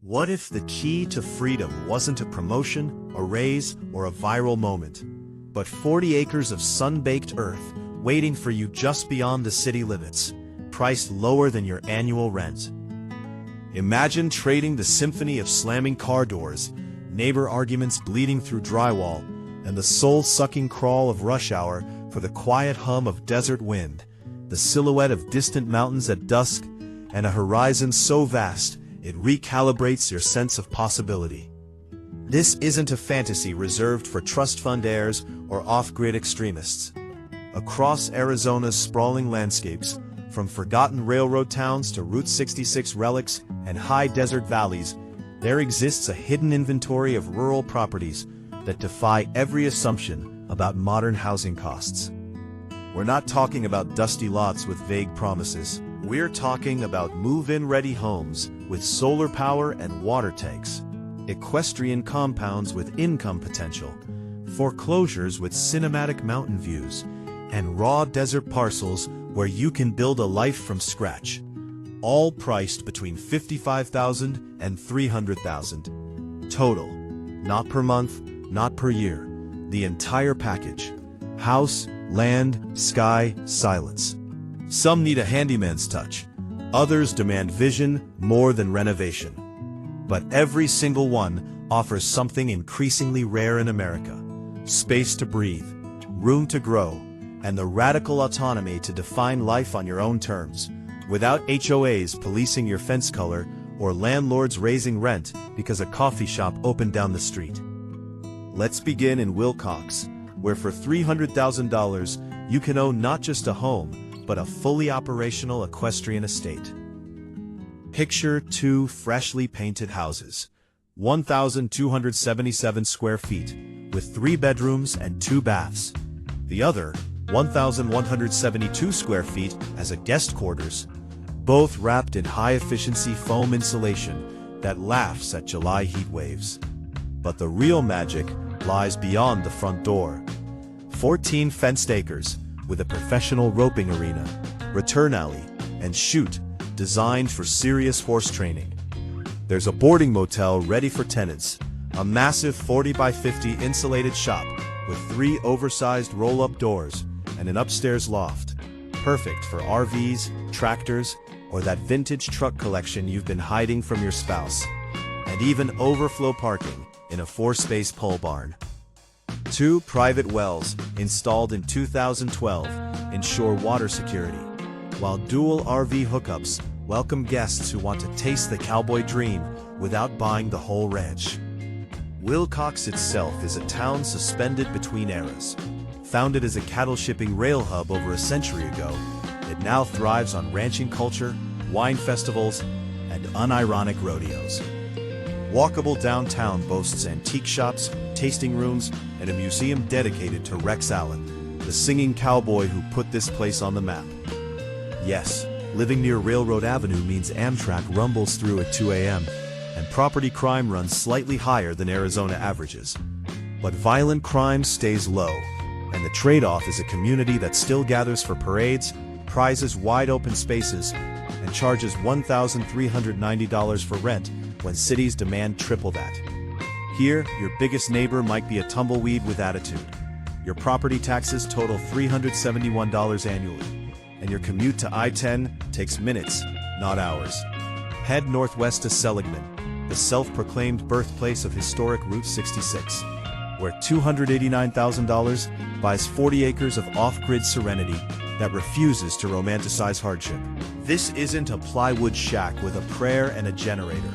What if the key to freedom wasn't a promotion, a raise, or a viral moment, but 40 acres of sun-baked earth waiting for you just beyond the city limits, priced lower than your annual rent? Imagine trading the symphony of slamming car doors, neighbor arguments bleeding through drywall, and the soul-sucking crawl of rush hour for the quiet hum of desert wind, the silhouette of distant mountains at dusk, and a horizon so vast it recalibrates your sense of possibility. This isn't a fantasy reserved for trust fund heirs or off-grid extremists. Across Arizona's sprawling landscapes, from forgotten railroad towns to Route 66 relics and high desert valleys, there exists a hidden inventory of rural properties that defy every assumption about modern housing costs. We're not talking about dusty lots with vague promises. We're talking about move-in-ready homes with solar power and water tanks, equestrian compounds with income potential, foreclosures with cinematic mountain views, and raw desert parcels where you can build a life from scratch, all priced between $55,000 and $300,000. Total. Not per month, not per year. The entire package. House, land, sky, silence. Some need a handyman's touch. Others demand vision more than renovation. But every single one offers something increasingly rare in America: space to breathe, room to grow, and the radical autonomy to define life on your own terms, without HOAs policing your fence color or landlords raising rent because a coffee shop opened down the street. Let's begin in Wilcox, where for $300,000 you can own not just a home, but a fully operational equestrian estate. Picture two freshly painted houses, 1,277 square feet, with 3 bedrooms and 2 baths. The other, 1,172 square feet, as a guest quarters, both wrapped in high-efficiency foam insulation that laughs at July heat waves. But the real magic lies beyond the front door. 14 fenced acres, with a professional roping arena, return alley, and chute designed for serious horse training. There's a boarding motel ready for tenants, a massive 40 by 50 insulated shop with 3 oversized roll-up doors and an upstairs loft, perfect for RVs, tractors, or that vintage truck collection you've been hiding from your spouse, and even overflow parking in a 4-space pole barn. 2 private wells, installed in 2012, ensure water security, while dual RV hookups welcome guests who want to taste the cowboy dream without buying the whole ranch. Wilcox itself is a town suspended between eras. Founded as a cattle shipping rail hub over a century ago, it now thrives on ranching culture, wine festivals, and unironic rodeos. Walkable downtown boasts antique shops, tasting rooms, and a museum dedicated to Rex Allen, the singing cowboy who put this place on the map. Yes, living near Railroad Avenue means Amtrak rumbles through at 2 a.m., and property crime runs slightly higher than Arizona averages. But violent crime stays low, and the trade-off is a community that still gathers for parades, prizes wide-open spaces, and charges $1,390 for rent when cities demand triple that. Here, your biggest neighbor might be a tumbleweed with attitude. Your property taxes total $371 annually, and your commute to I-10 takes minutes, not hours. Head northwest to Seligman, the self-proclaimed birthplace of historic Route 66, where $289,000 buys 40 acres of off-grid serenity that refuses to romanticize hardship. This isn't a plywood shack with a prayer and a generator.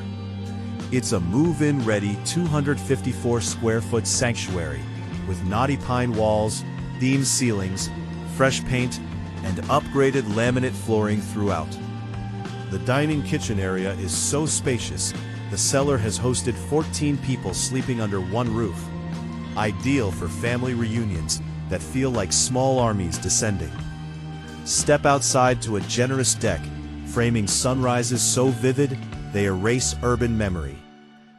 It's a move-in-ready 254-square-foot sanctuary with knotty pine walls, themed ceilings, fresh paint, and upgraded laminate flooring throughout. The dining kitchen area is so spacious, the cellar has hosted 14 people sleeping under one roof, ideal for family reunions that feel like small armies descending. Step outside to a generous deck, framing sunrises so vivid they erase urban memory.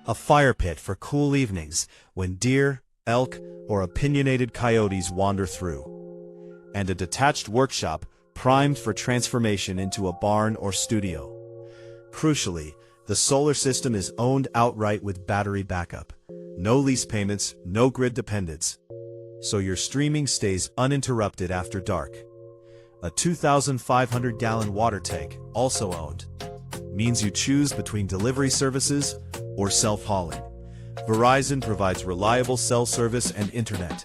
A fire pit for cool evenings when deer, elk, or opinionated coyotes wander through. And a detached workshop primed for transformation into a barn or studio. Crucially, The solar system is owned outright with battery backup. No lease payments, no grid dependence. So your streaming stays uninterrupted after dark. A 2,500-gallon water tank, also owned, means you choose between delivery services or self-hauling. Verizon provides reliable cell service and internet,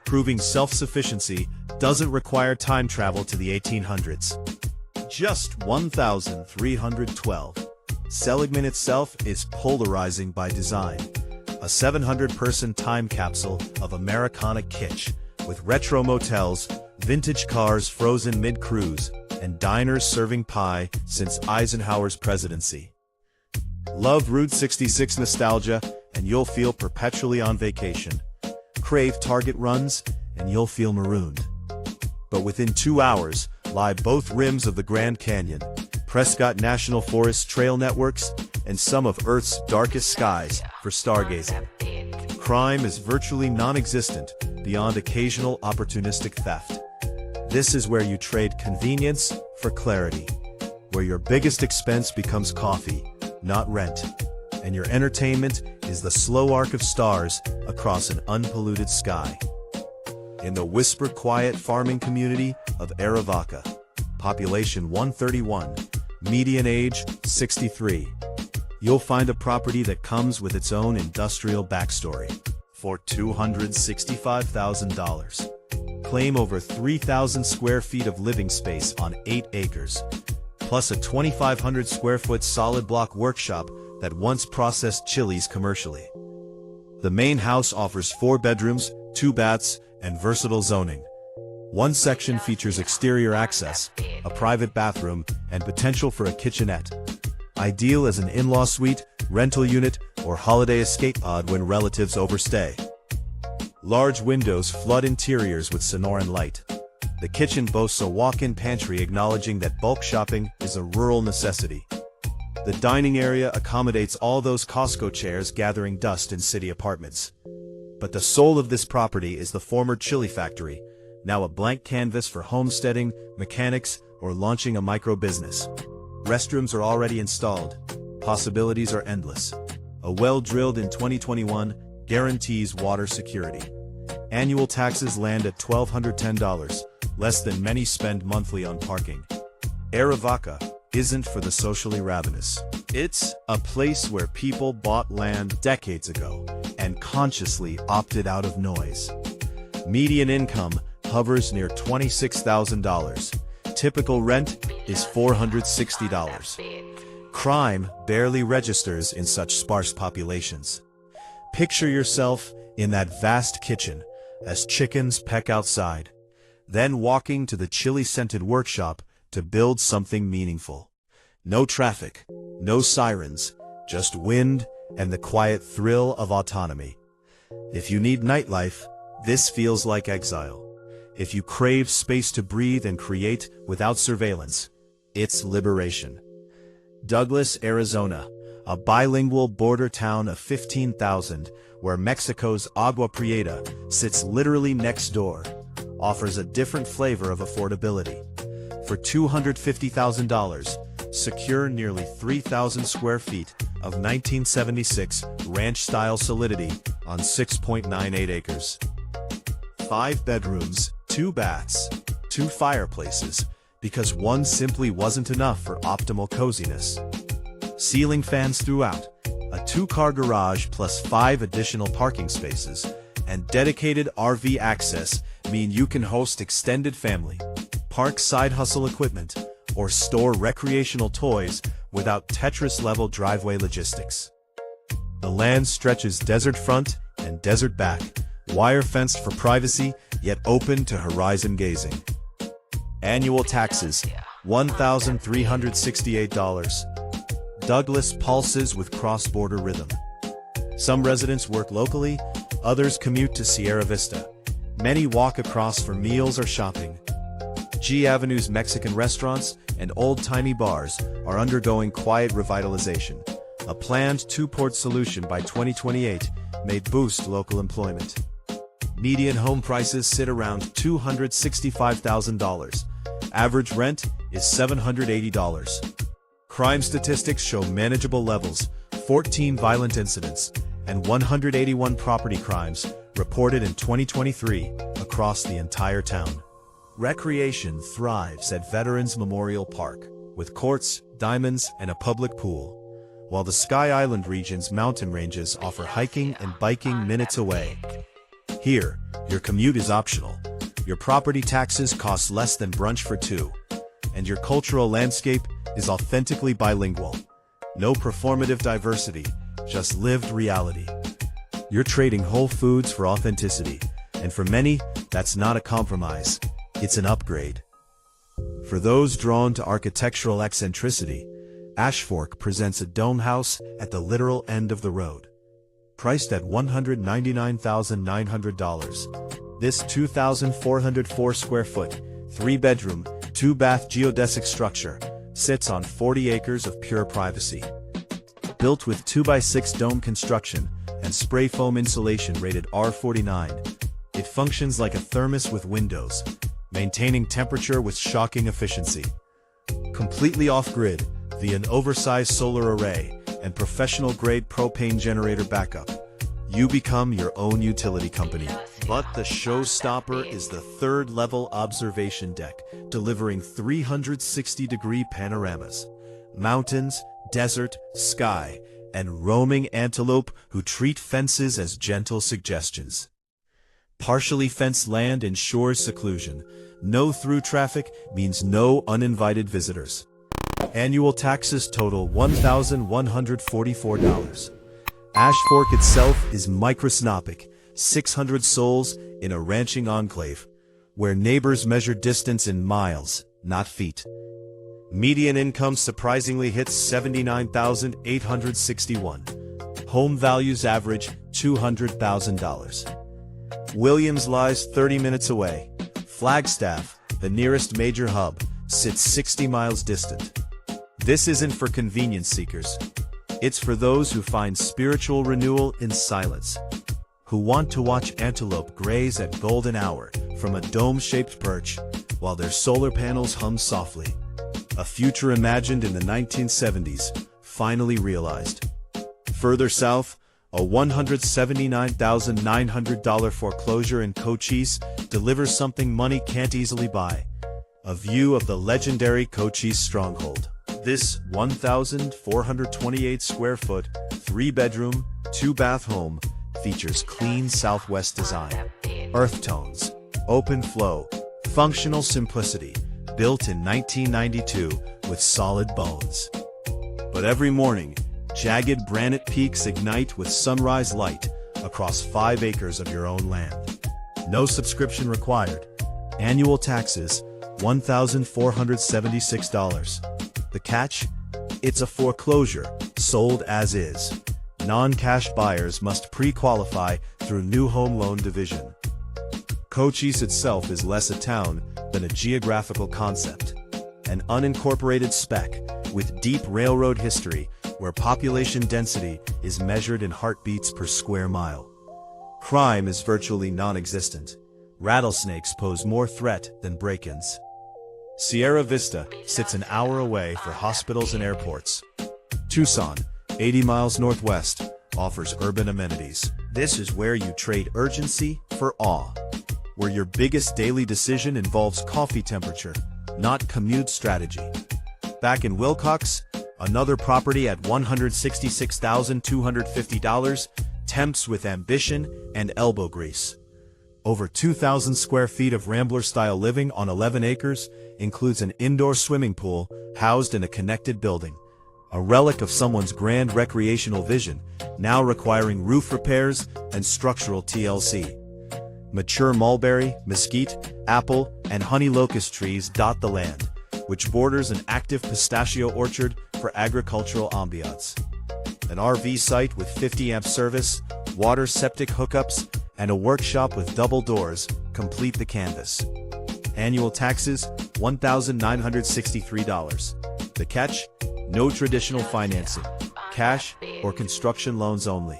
proving self-sufficiency doesn't require time travel to the 1800s. Just 1,312. Seligman itself is polarizing by design. A 700-person time capsule of Americana kitsch, with retro motels, vintage cars frozen mid-cruise, and diners serving pie since Eisenhower's presidency. Love Route 66 nostalgia, and you'll feel perpetually on vacation. Crave Target runs, and you'll feel marooned. But within 2 hours lie both rims of the Grand Canyon, Prescott National Forest trail networks, and some of Earth's darkest skies for stargazing. Crime is virtually non-existent beyond occasional opportunistic theft. This is where you trade convenience for clarity, where your biggest expense becomes coffee, not rent, and your entertainment is the slow arc of stars across an unpolluted sky. In the whisper-quiet farming community of Arivaca, population 131, median age 63, you'll find a property that comes with its own industrial backstory. For $265,000. Claim over 3,000 square feet of living space on 8 acres, plus a 2,500 square foot solid block workshop that once processed chilies commercially. The main house offers 4 bedrooms, 2 baths, and versatile zoning. One section features exterior access, a private bathroom, and potential for a kitchenette. Ideal as an in-law suite, rental unit, or holiday escape pod when relatives overstay. Large windows flood interiors with Sonoran light. The kitchen boasts a walk-in pantry acknowledging that bulk shopping is a rural necessity. The dining area accommodates all those Costco chairs gathering dust in city apartments. But the soul of this property is the former chili factory, now a blank canvas for homesteading, mechanics, or launching a micro-business. Restrooms are already installed. Possibilities are endless. A well drilled in 2021 guarantees water security. Annual taxes land at $1,210, less than many spend monthly on parking. Arivaca isn't for the socially ravenous. It's a place where people bought land decades ago and consciously opted out of noise. Median income hovers near $26,000. Typical rent is $460. Crime barely registers in such sparse populations. Picture yourself in that vast kitchen as chickens peck outside, then walking to the chili-scented workshop to build something meaningful. No traffic, no sirens, just wind and the quiet thrill of autonomy. If you need nightlife, this feels like exile. If you crave space to breathe and create without surveillance, it's liberation. Douglas, Arizona, a bilingual border town of 15,000 where Mexico's Agua Prieta sits literally next door, offers a different flavor of affordability. For $250,000, secure nearly 3,000 square feet of 1976 ranch-style solidity on 6.98 acres. 5 bedrooms, 2 baths, 2 fireplaces, because one simply wasn't enough for optimal coziness. Ceiling fans throughout, a 2-car garage plus 5 additional parking spaces, and dedicated RV access mean you can host extended family, park side hustle equipment, or store recreational toys without Tetris-level driveway logistics. The land stretches desert front and desert back, wire-fenced for privacy, yet open to horizon gazing. Annual taxes, $1,368. Douglas pulses with cross-border rhythm. Some residents work locally, others commute to Sierra Vista. Many walk across for meals or shopping. G Avenue's Mexican restaurants and old-timey bars are undergoing quiet revitalization. A planned 2-port solution by 2028 may boost local employment. Median home prices sit around $265,000. Average rent is $780. Crime statistics show manageable levels, 14 violent incidents, and 181 property crimes reported in 2023 across the entire town. Recreation thrives at Veterans Memorial Park, with courts, diamonds, and a public pool, while the Sky Island region's mountain ranges offer hiking and biking minutes away. Here, your commute is optional, your property taxes cost less than brunch for two, and your cultural landscape is authentically bilingual. No performative diversity, just lived reality. You're trading Whole Foods for authenticity, and for many, that's not a compromise, it's an upgrade. For those drawn to architectural eccentricity, Ashfork presents a dome house at the literal end of the road. Priced at $199,900, this 2,404 square foot, 3-bedroom, 2-bath geodesic structure sits on 40 acres of pure privacy. Built with 2x6 dome construction and spray foam insulation rated R49, it functions like a thermos with windows, maintaining temperature with shocking efficiency. Completely off-grid via an oversized solar array and professional-grade propane generator backup, you become your own utility company. But the showstopper is the third-level observation deck, delivering 360-degree panoramas. Mountains, desert, sky, and roaming antelope who treat fences as gentle suggestions. Partially fenced land ensures seclusion. No through traffic means no uninvited visitors. Annual taxes total $1,144. Ashfork itself is microscopic, 600 souls in a ranching enclave, where neighbors measure distance in miles, not feet. Median income surprisingly hits $79,861. Home values average $200,000. Williams lies 30 minutes away. Flagstaff, the nearest major hub, sits 60 miles distant. This isn't for convenience seekers. It's for those who find spiritual renewal in silence, who want to watch antelope graze at golden hour from a dome-shaped perch while their solar panels hum softly. A future imagined in the 1970s, finally realized. Further south, a $179,900 foreclosure in Cochise delivers something money can't easily buy: a view of the legendary Cochise stronghold. This 1,428 square foot, 3-bedroom, 2-bath home features clean Southwest design, earth tones, open flow, functional simplicity, built in 1992 with solid bones. But every morning, jagged granite peaks ignite with sunrise light across 5 acres of your own land. No subscription required. Annual taxes, $1,476. The catch? It's a foreclosure, sold as is. Non-cash buyers must pre-qualify through New Home Loan Division. Cochise itself is less a town than a geographical concept, an unincorporated speck with deep railroad history where population density is measured in heartbeats per square mile. Crime is virtually non-existent. Rattlesnakes pose more threat than break-ins. Sierra Vista sits an hour away for hospitals and airports. Tucson, 80 miles northwest, offers urban amenities. This is where you trade urgency for awe, where your biggest daily decision involves coffee temperature, not commute strategy. Back in Wilcox, another property at $166,250 tempts with ambition and elbow grease. Over 2,000 square feet of Rambler-style living on 11 acres includes an indoor swimming pool housed in a connected building, a relic of someone's grand recreational vision, now requiring roof repairs and structural TLC. Mature mulberry, mesquite, apple, and honey locust trees dot the land, which borders an active pistachio orchard for agricultural ambiance. An RV site with 50-amp service, water septic hookups, and a workshop with double doors complete the canvas. Annual taxes, $1,963. The catch? No traditional financing, cash or construction loans only.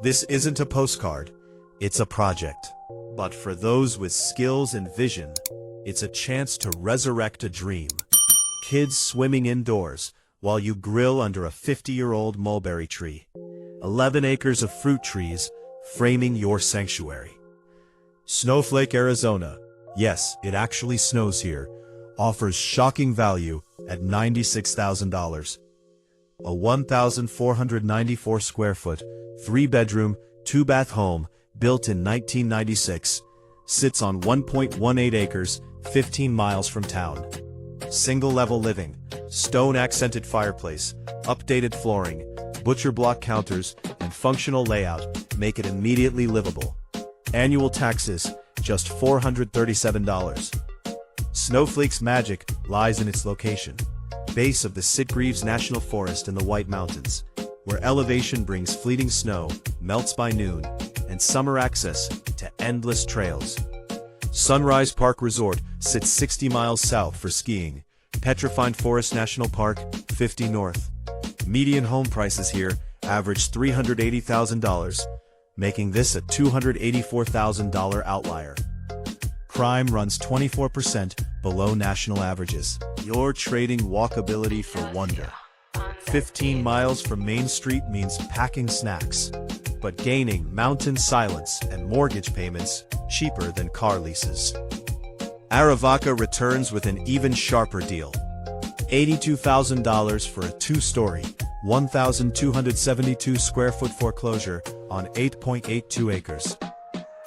This isn't a postcard, it's a project. But for those with skills and vision, it's a chance to resurrect a dream. Kids swimming indoors, while you grill under a 50-year-old mulberry tree. 11 acres of fruit trees framing your sanctuary. Snowflake, Arizona. Yes, it actually snows here. Offers shocking value at $96,000. A 1,494 square foot, 3-bedroom, 2-bath home built in 1996 sits on 1.18 acres, 15 miles from town. Single-level living, stone-accented fireplace, updated flooring, butcher block counters, and functional layout make it immediately livable. Annual taxes, just $437. Snowflake's magic lies in its location, base of the Sitgreaves National Forest in the White Mountains, where elevation brings fleeting snow, melts by noon, and summer access to endless trails. Sunrise Park Resort sits 60 miles south for skiing. Petrifying Forest National Park, 50 north. Median home prices here average $380,000, making this a $284,000 outlier. Crime runs 24% below national averages. You're trading walkability for wonder. 15 miles from Main Street means packing snacks, but gaining mountain silence and mortgage payments cheaper than car leases. Arivaca returns with an even sharper deal. $82,000 for a 2-story, 1,272 square foot foreclosure on 8.82 acres.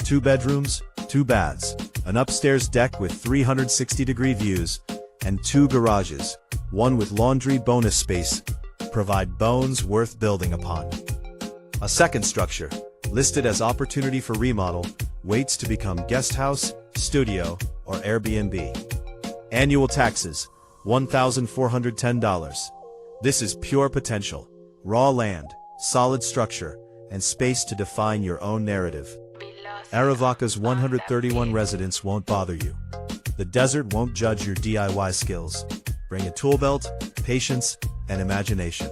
2 bedrooms, 2 baths, an upstairs deck with 360-degree views, and 2 garages, one with laundry bonus space, provide bones worth building upon. A second structure, listed as opportunity for remodel, waits to become guest house, studio, or Airbnb. Annual taxes, $1,410. This is pure potential, raw land, solid structure, and space to define your own narrative. Arivaca's 131 residents won't bother you. The desert won't judge your DIY skills. Bring a tool belt, patience, and imagination.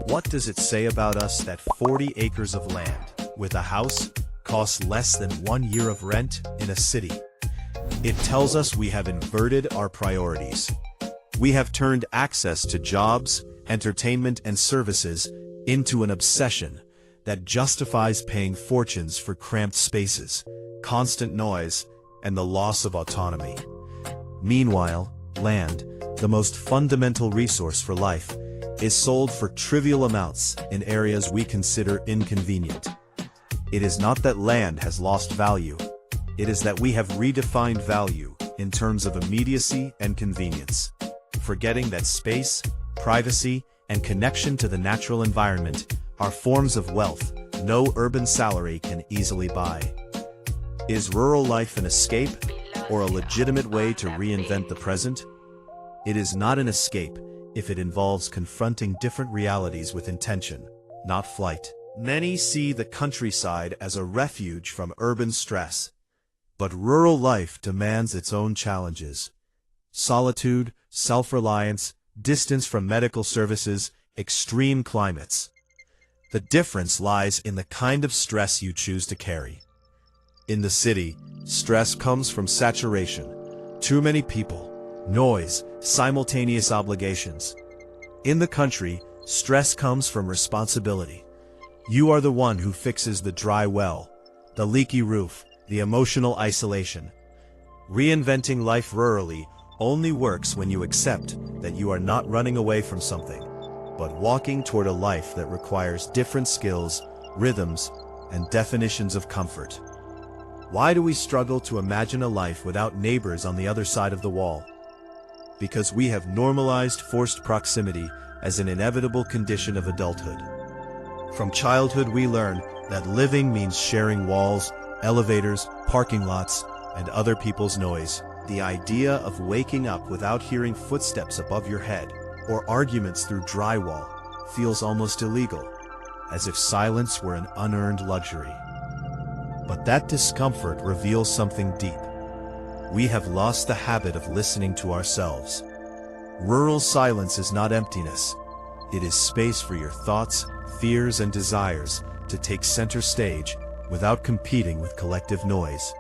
What does it say about us that 40 acres of land, with a house, costs less than 1 year of rent in a city? It tells us we have inverted our priorities. We have turned access to jobs, entertainment, and services into an obsession that justifies paying fortunes for cramped spaces, constant noise, and the loss of autonomy. Meanwhile, land, the most fundamental resource for life, is sold for trivial amounts in areas we consider inconvenient. It is not that land has lost value. It is that we have redefined value in terms of immediacy and convenience, forgetting that space, privacy, and connection to the natural environment are forms of wealth no urban salary can easily buy. Is rural life an escape, or a legitimate way to reinvent the present? It is not an escape if it involves confronting different realities with intention, not flight. Many see the countryside as a refuge from urban stress, but rural life demands its own challenges. Solitude, self-reliance, distance from medical services, extreme climates. The difference lies in the kind of stress you choose to carry. In the city, stress comes from saturation, too many people, noise, simultaneous obligations. In the country, stress comes from responsibility. You are the one who fixes the dry well, the leaky roof, the emotional isolation. Reinventing life rurally only works when you accept that you are not running away from something, but walking toward a life that requires different skills, rhythms, and definitions of comfort. Why do we struggle to imagine a life without neighbors on the other side of the wall? Because we have normalized forced proximity as an inevitable condition of adulthood. From childhood we learn that living means sharing walls, elevators, parking lots, and other people's noise. The idea of waking up without hearing footsteps above your head, or arguments through drywall, feels almost illegal, as if silence were an unearned luxury. But that discomfort reveals something deep. We have lost the habit of listening to ourselves. Rural silence is not emptiness. It is space for your thoughts, fears, and desires to take center stage without competing with collective noise.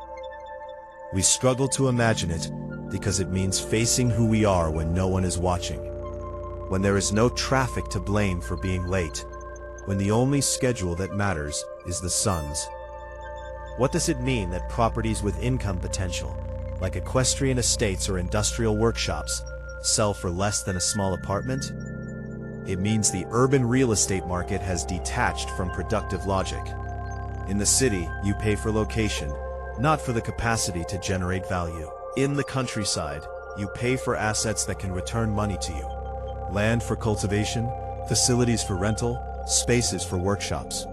We struggle to imagine it because it means facing who we are when no one is watching. when there is no traffic to blame for being late, when the only schedule that matters is the sun's. What does it mean that properties with income potential, like equestrian estates or industrial workshops, sell for less than a small apartment? It means the urban real estate market has detached from productive logic. In the city, you pay for location, not for the capacity to generate value. In the countryside, you pay for assets that can return money to you. Land for cultivation, facilities for rental, spaces for workshops.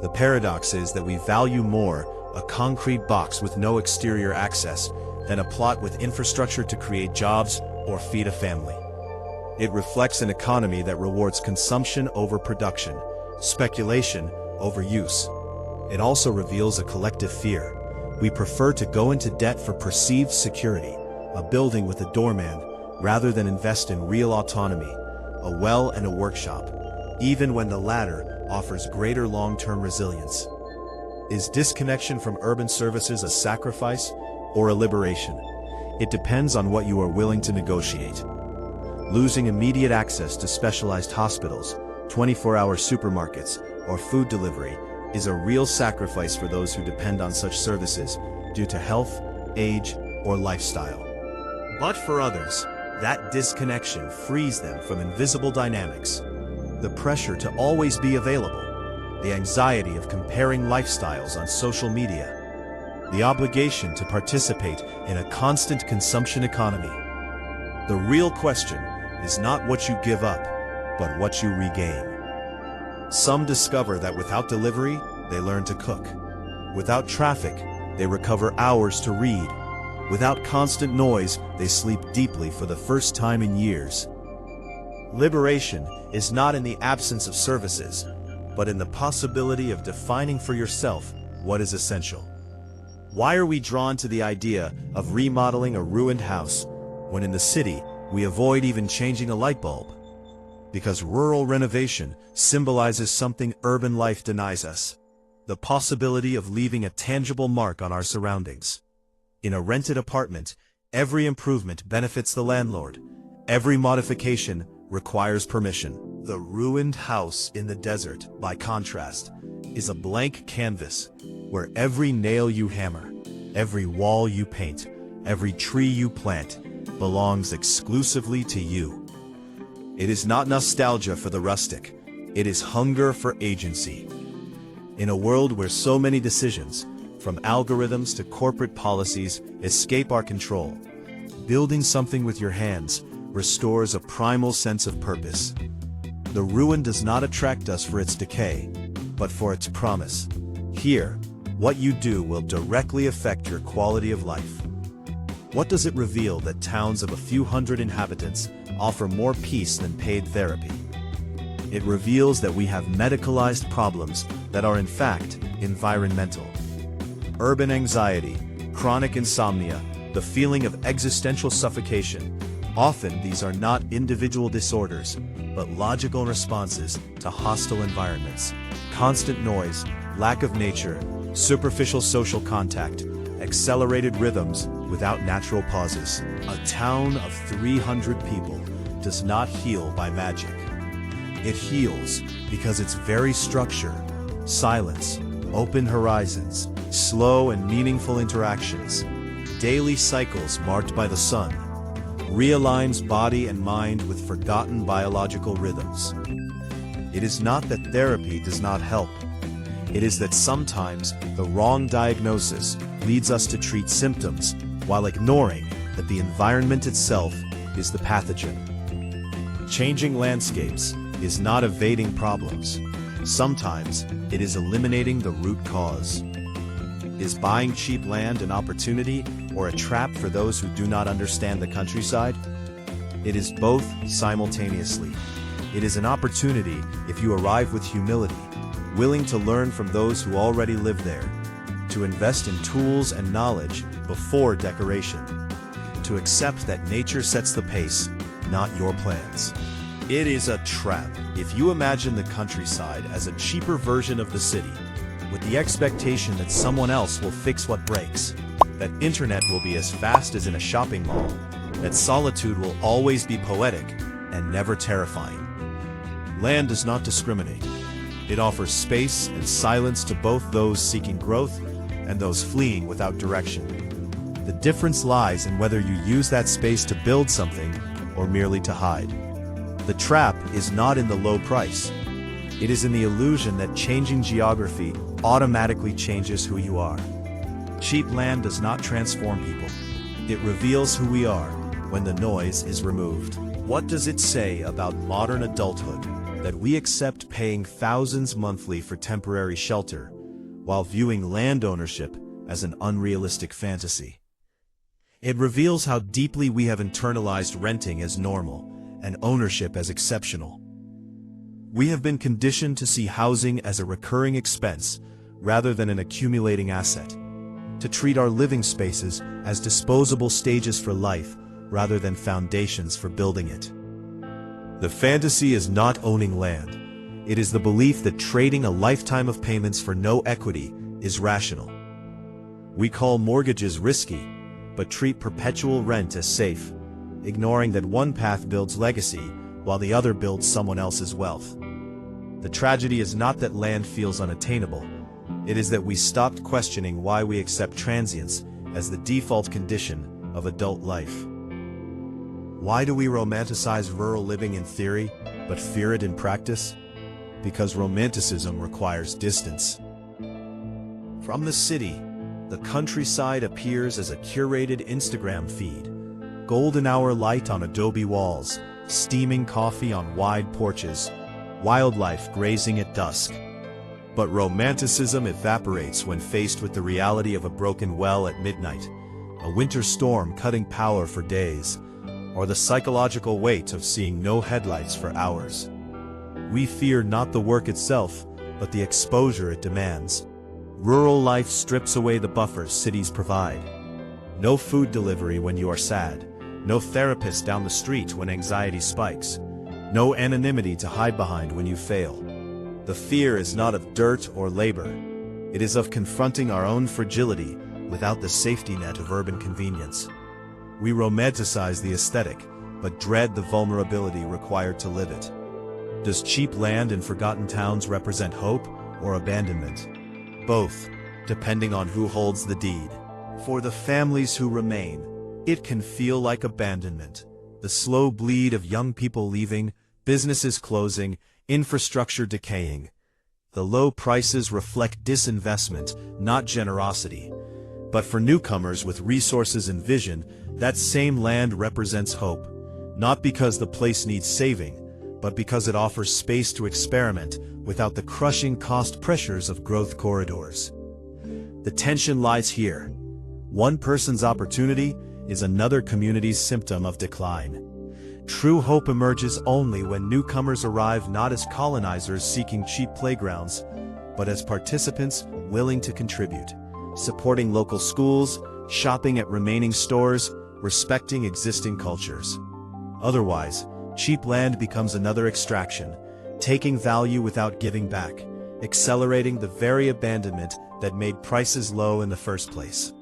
The paradox is that we value more a concrete box with no exterior access than a plot with infrastructure to create jobs or feed a family. It reflects an economy that rewards consumption over production, speculation over use. It also reveals a collective fear. We prefer to go into debt for perceived security, a building with a doorman, rather than invest in real autonomy, a well and a workshop, even when the latter offers greater long-term resilience. Is disconnection from urban services a sacrifice or a liberation? It depends on what you are willing to negotiate. Losing immediate access to specialized hospitals, 24-hour supermarkets, or food delivery is a real sacrifice for those who depend on such services due to health, age, or lifestyle. But for others, that disconnection frees them from invisible dynamics. The pressure to always be available, the anxiety of comparing lifestyles on social media, the obligation to participate in a constant consumption economy. The real question is not what you give up, but what you regain. Some discover that without delivery, they learn to cook. Without traffic, they recover hours to read. Without constant noise, they sleep deeply for the first time in years. Liberation is not in the absence of services, but in the possibility of defining for yourself what is essential. Why are we drawn to the idea of remodeling a ruined house when in the city we avoid even changing a light bulb? Because rural renovation symbolizes something urban life denies us: the possibility of leaving a tangible mark on our surroundings. In a rented apartment, every improvement benefits the landlord. Every modification requires permission. The ruined house in the desert, by contrast, is a blank canvas where every nail you hammer, every wall you paint, every tree you plant belongs exclusively to you. It is not nostalgia for the rustic. It is hunger for agency. In a world where so many decisions, from algorithms to corporate policies, escape our control, building something with your hands restores a primal sense of purpose. The ruin does not attract us for its decay, but for its promise. Here, what you do will directly affect your quality of life. What does it reveal that towns of a few hundred inhabitants offer more peace than paid therapy? It reveals that we have medicalized problems that are in fact environmental. Urban anxiety, chronic insomnia, the feeling of existential suffocation. Often these are not individual disorders, but logical responses to hostile environments. Constant noise, lack of nature, superficial social contact, accelerated rhythms without natural pauses. A town of 300 people does not heal by magic. It heals because its very structure, silence, open horizons, slow and meaningful interactions, daily cycles marked by the sun, realigns body and mind with forgotten biological rhythms. It is not that therapy does not help. It is that sometimes the wrong diagnosis leads us to treat symptoms while ignoring that the environment itself is the pathogen. Changing landscapes is not evading problems. Sometimes it is eliminating the root cause. Is buying cheap land an opportunity or a trap for those who do not understand the countryside? It is both simultaneously. It is an opportunity if you arrive with humility, willing to learn from those who already live there, to invest in tools and knowledge before decoration, to accept that nature sets the pace, not your plans. It is a trap if you imagine the countryside as a cheaper version of the city, with the expectation that someone else will fix what breaks, that internet will be as fast as in a shopping mall, that solitude will always be poetic, and never terrifying. Land does not discriminate. It offers space and silence to both those seeking growth and those fleeing without direction. The difference lies in whether you use that space to build something or merely to hide. The trap is not in the low price. It is in the illusion that changing geography automatically changes who you are. Cheap land does not transform people. It reveals who we are when the noise is removed. What does it say about modern adulthood that we accept paying thousands monthly for temporary shelter, while viewing land ownership as an unrealistic fantasy? It reveals how deeply we have internalized renting as normal and ownership as exceptional. We have been conditioned to see housing as a recurring expense rather than an accumulating asset, to treat our living spaces as disposable stages for life rather than foundations for building it. The fantasy is not owning land. It is the belief that trading a lifetime of payments for no equity is rational. We call mortgages risky, but treat perpetual rent as safe, ignoring that one path builds legacy while the other builds someone else's wealth. The tragedy is not that land feels unattainable. It is that we stopped questioning why we accept transience as the default condition of adult life. Why do we romanticize rural living in theory, but fear it in practice? Because romanticism requires distance. From the city, the countryside appears as a curated Instagram feed. Golden hour light on adobe walls, steaming coffee on wide porches, wildlife grazing at dusk. But romanticism evaporates when faced with the reality of a broken well at midnight, a winter storm cutting power for days, or the psychological weight of seeing no headlights for hours. We fear not the work itself, but the exposure it demands. Rural life strips away the buffers cities provide. No food delivery when you are sad, no therapist down the street when anxiety spikes, no anonymity to hide behind when you fail. The fear is not of dirt or labor. It is of confronting our own fragility without the safety net of urban convenience. We romanticize the aesthetic, but dread the vulnerability required to live it. Does cheap land in forgotten towns represent hope or abandonment? Both, depending on who holds the deed. For the families who remain, it can feel like abandonment. The slow bleed of young people leaving, businesses closing, infrastructure decaying. The low prices reflect disinvestment, not generosity. But for newcomers with resources and vision, that same land represents hope. Not because the place needs saving, but because it offers space to experiment without the crushing cost pressures of growth corridors. The tension lies here. One person's opportunity is another community's symptom of decline. True hope emerges only when newcomers arrive not as colonizers seeking cheap playgrounds, but as participants willing to contribute, supporting local schools, shopping at remaining stores, respecting existing cultures. Otherwise, cheap land becomes another extraction, taking value without giving back, accelerating the very abandonment that made prices low in the first place.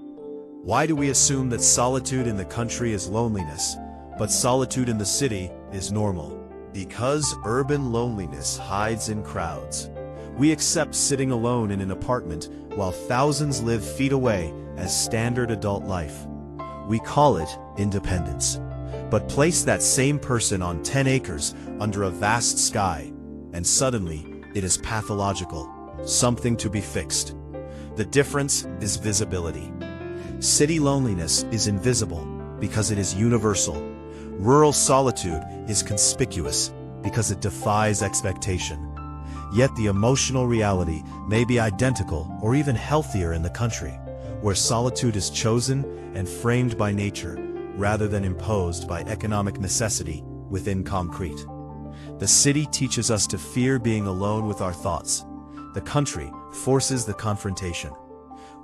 Why do we assume that solitude in the country is loneliness, but solitude in the city is normal? Because urban loneliness hides in crowds. We accept sitting alone in an apartment while thousands live feet away as standard adult life. We call it independence. But place that same person on 10 acres under a vast sky, and suddenly it is pathological, something to be fixed. The difference is visibility. City loneliness is invisible because it is universal. Rural solitude is conspicuous because it defies expectation. Yet the emotional reality may be identical or even healthier in the country, where solitude is chosen and framed by nature rather than imposed by economic necessity within concrete. The city teaches us to fear being alone with our thoughts. The country forces the confrontation.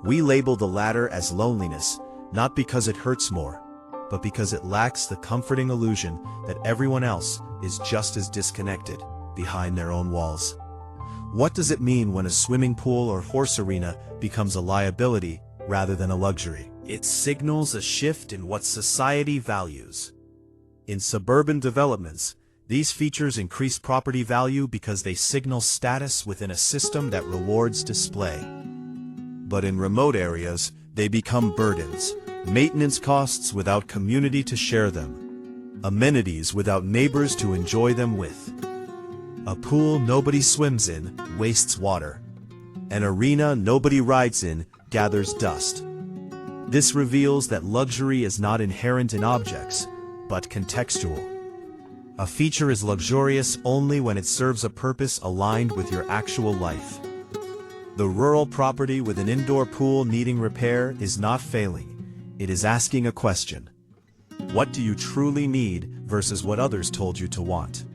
We label the latter as loneliness, not because it hurts more, but because it lacks the comforting illusion that everyone else is just as disconnected behind their own walls. What does it mean when a swimming pool or horse arena becomes a liability rather than a luxury? It signals a shift in what society values. In suburban developments, These features increase property value because they signal status within a system that rewards display. But in remote areas, they become burdens, maintenance costs without community to share them, amenities without neighbors to enjoy them with. A pool nobody swims in wastes water. An arena nobody rides in gathers dust. This reveals that luxury is not inherent in objects, but contextual. A feature is luxurious only when it serves a purpose aligned with your actual life. The rural property with an indoor pool needing repair is not failing. It is asking a question. What do you truly need versus what others told you to want?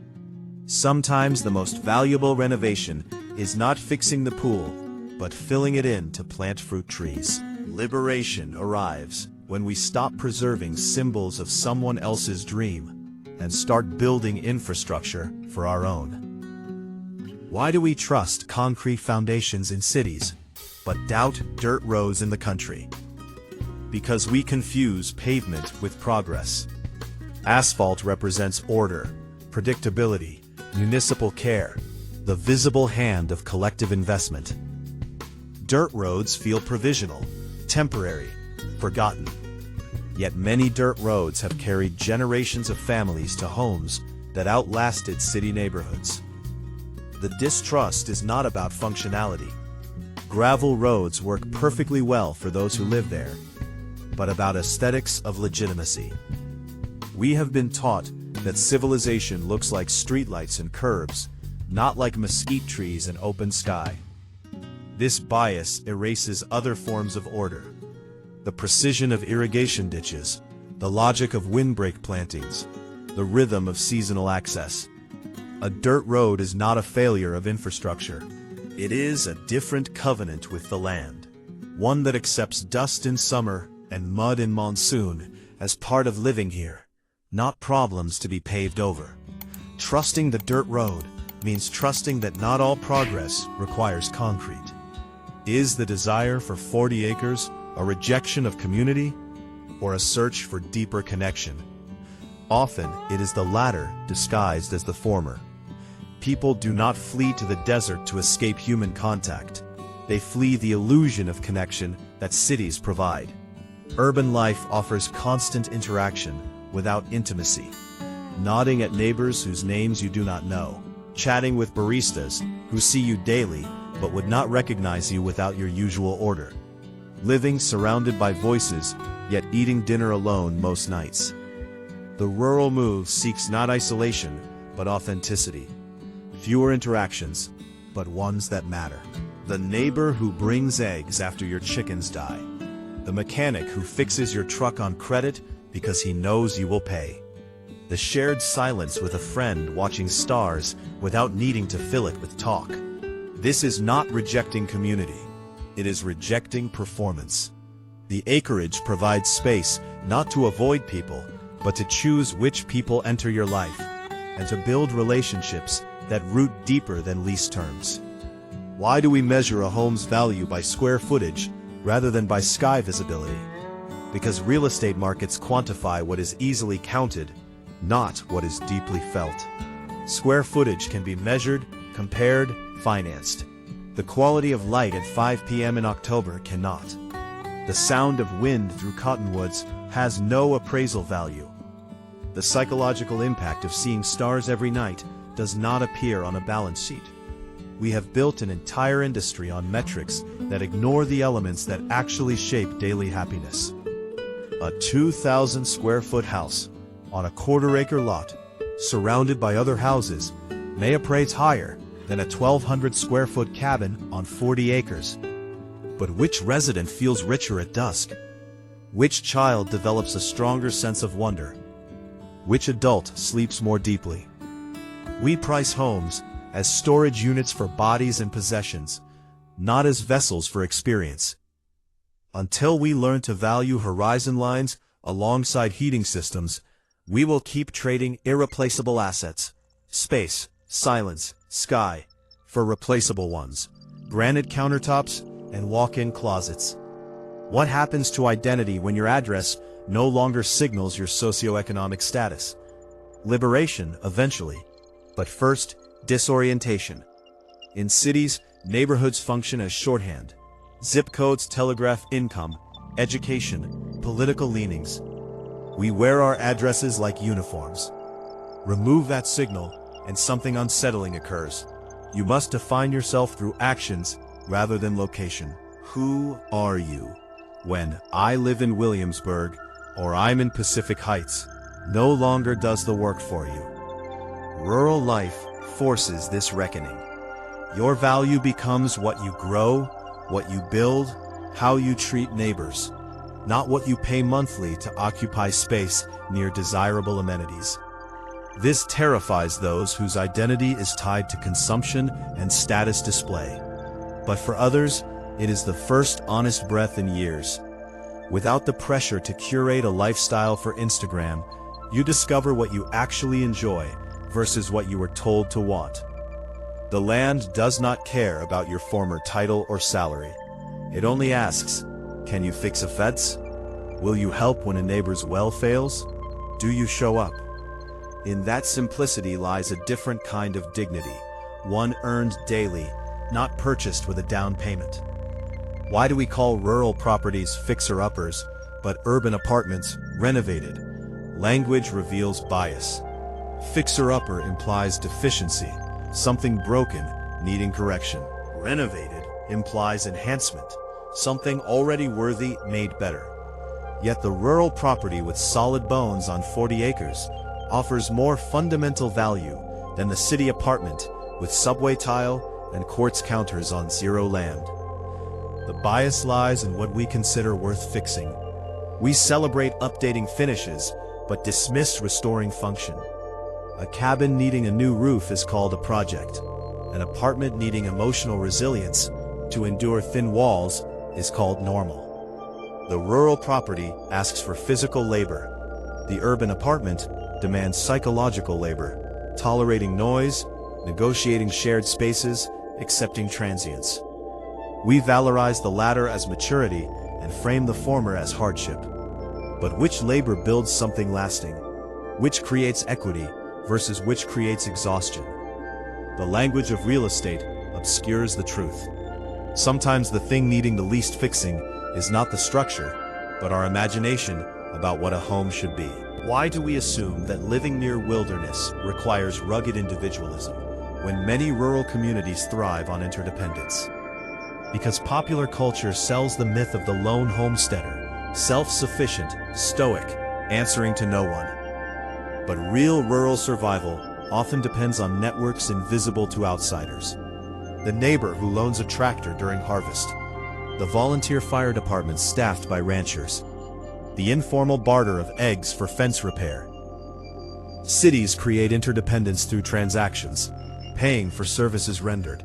Sometimes the most valuable renovation is not fixing the pool, but filling it in to plant fruit trees. Liberation arrives when we stop preserving symbols of someone else's dream and start building infrastructure for our own. Why do we trust concrete foundations in cities, but doubt dirt roads in the country? Because we confuse pavement with progress. Asphalt represents order, predictability, municipal care, the visible hand of collective investment. Dirt roads feel provisional, temporary, forgotten. Yet many dirt roads have carried generations of families to homes that outlasted city neighborhoods. The distrust is not about functionality. Gravel roads work perfectly well for those who live there, but about aesthetics of legitimacy. We have been taught that civilization looks like streetlights and curbs, not like mesquite trees and open sky. This bias erases other forms of order. The precision of irrigation ditches, the logic of windbreak plantings, the rhythm of seasonal access. A dirt road is not a failure of infrastructure. It is a different covenant with the land. One that accepts dust in summer and mud in monsoon as part of living here, not problems to be paved over. Trusting the dirt road means trusting that not all progress requires concrete. Is the desire for 40 acres a rejection of community or a search for deeper connection? Often, it is the latter disguised as the former. People do not flee to the desert to escape human contact. They flee the illusion of connection that cities provide. Urban life offers constant interaction without intimacy. Nodding at neighbors whose names you do not know. Chatting with baristas who see you daily but would not recognize you without your usual order. Living surrounded by voices, yet eating dinner alone most nights. The rural move seeks not isolation, but authenticity. Fewer interactions, but ones that matter. The neighbor who brings eggs after your chickens die. The mechanic who fixes your truck on credit because he knows you will pay. The shared silence with a friend watching stars without needing to fill it with talk. This is not rejecting community. It is rejecting performance. The acreage provides space not to avoid people, but to choose which people enter your life, and to build relationships that root deeper than lease terms. Why do we measure a home's value by square footage rather than by sky visibility? Because real estate markets quantify what is easily counted, not what is deeply felt. Square footage can be measured, compared, financed. The quality of light at 5 p.m. in October cannot. The sound of wind through cottonwoods has no appraisal value. The psychological impact of seeing stars every night does not appear on a balance sheet. We have built an entire industry on metrics that ignore the elements that actually shape daily happiness. A 2,000 square foot house on a quarter-acre lot, surrounded by other houses, may appraise higher than a 1,200 square foot cabin on 40 acres. But which resident feels richer at dusk? Which child develops a stronger sense of wonder? Which adult sleeps more deeply? We price homes as storage units for bodies and possessions, not as vessels for experience. Until we learn to value horizon lines alongside heating systems, we will keep trading irreplaceable assets, space, silence, sky, for replaceable ones, granite countertops and walk-in closets. What happens to identity when your address no longer signals your socioeconomic status? Liberation, eventually, But first, disorientation. In cities, neighborhoods function as shorthand. Zip codes telegraph income, education, political leanings. We wear our addresses like uniforms. Remove that signal, and something unsettling occurs. You must define yourself through actions rather than location. Who are you? When I live in Williamsburg or I'm in Pacific Heights, no longer does the work for you. Rural life forces this reckoning. Your value becomes what you grow, what you build, how you treat neighbors, not what you pay monthly to occupy space near desirable amenities. This terrifies those whose identity is tied to consumption and status display. But for others, it is the first honest breath in years. Without the pressure to curate a lifestyle for Instagram, you discover what you actually enjoy versus what you were told to want. The land does not care about your former title or salary. It only asks, can you fix a fence? Will you help when a neighbor's well fails? Do you show up? In that simplicity lies a different kind of dignity, one earned daily, not purchased with a down payment. Why do we call rural properties fixer-uppers, but urban apartments renovated? Language reveals bias. Fixer-upper implies deficiency, something broken, needing correction. Renovated implies enhancement, something already worthy made better. Yet the rural property with solid bones on 40 acres offers more fundamental value than the city apartment with subway tile and quartz counters on zero land. The bias lies in what we consider worth fixing. We celebrate updating finishes, but dismiss restoring function. A cabin needing a new roof is called a project. An apartment needing emotional resilience to endure thin walls is called normal. The rural property asks for physical labor. The urban apartment demands psychological labor, tolerating noise, negotiating shared spaces, accepting transience. We valorize the latter as maturity and frame the former as hardship. But which labor builds something lasting? Which creates equity versus which creates exhaustion? The language of real estate obscures the truth. Sometimes the thing needing the least fixing is not the structure, but our imagination about what a home should be. Why do we assume that living near wilderness requires rugged individualism, when many rural communities thrive on interdependence? Because popular culture sells the myth of the lone homesteader, self-sufficient, stoic, answering to no one. But real rural survival often depends on networks invisible to outsiders. The neighbor who loans a tractor during harvest, the volunteer fire department staffed by ranchers, the informal barter of eggs for fence repair. Cities create interdependence through transactions, paying for services rendered.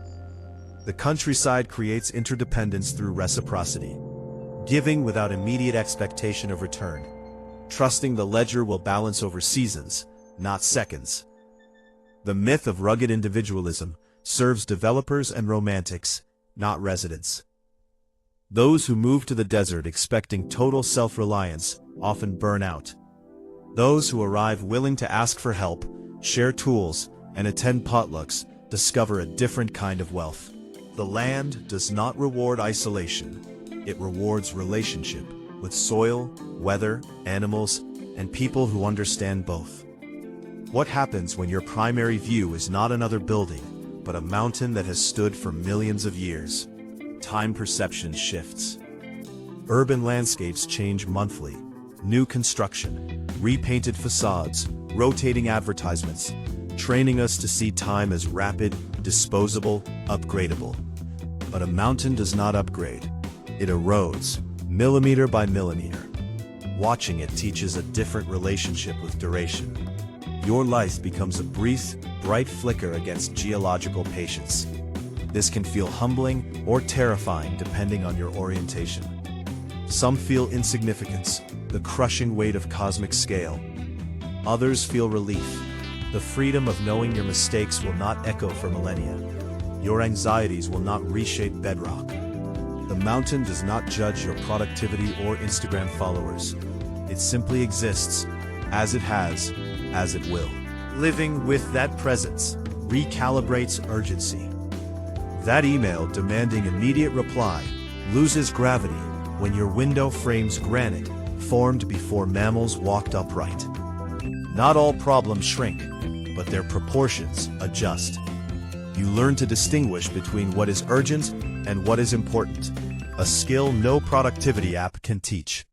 The countryside creates interdependence through reciprocity, giving without immediate expectation of return, trusting the ledger will balance over seasons, not seconds. The myth of rugged individualism serves developers and romantics, not residents. Those who move to the desert expecting total self-reliance often burn out. Those who arrive willing to ask for help, share tools, and attend potlucks discover a different kind of wealth. The land does not reward isolation. It rewards relationship with soil, weather, animals, and people who understand both. What happens when your primary view is not another building, but a mountain that has stood for millions of years? Time perception shifts. Urban landscapes change monthly. New construction, repainted facades, rotating advertisements, training us to see time as rapid, disposable, upgradable. But a mountain does not upgrade. It erodes, millimeter by millimeter. Watching it teaches a different relationship with duration. Your life becomes a brief, bright flicker against geological patience. This can feel humbling or terrifying depending on your orientation. Some feel insignificance, the crushing weight of cosmic scale. Others feel relief, the freedom of knowing your mistakes will not echo for millennia. Your anxieties will not reshape bedrock. The mountain does not judge your productivity or Instagram followers. It simply exists, as it has, as it will. Living with that presence. recalibrates urgency. That email demanding immediate reply loses gravity when your window frames granite formed before mammals walked upright. Not all problems shrink, but their proportions adjust. You learn to distinguish between what is urgent and what is important, a skill no productivity app can teach.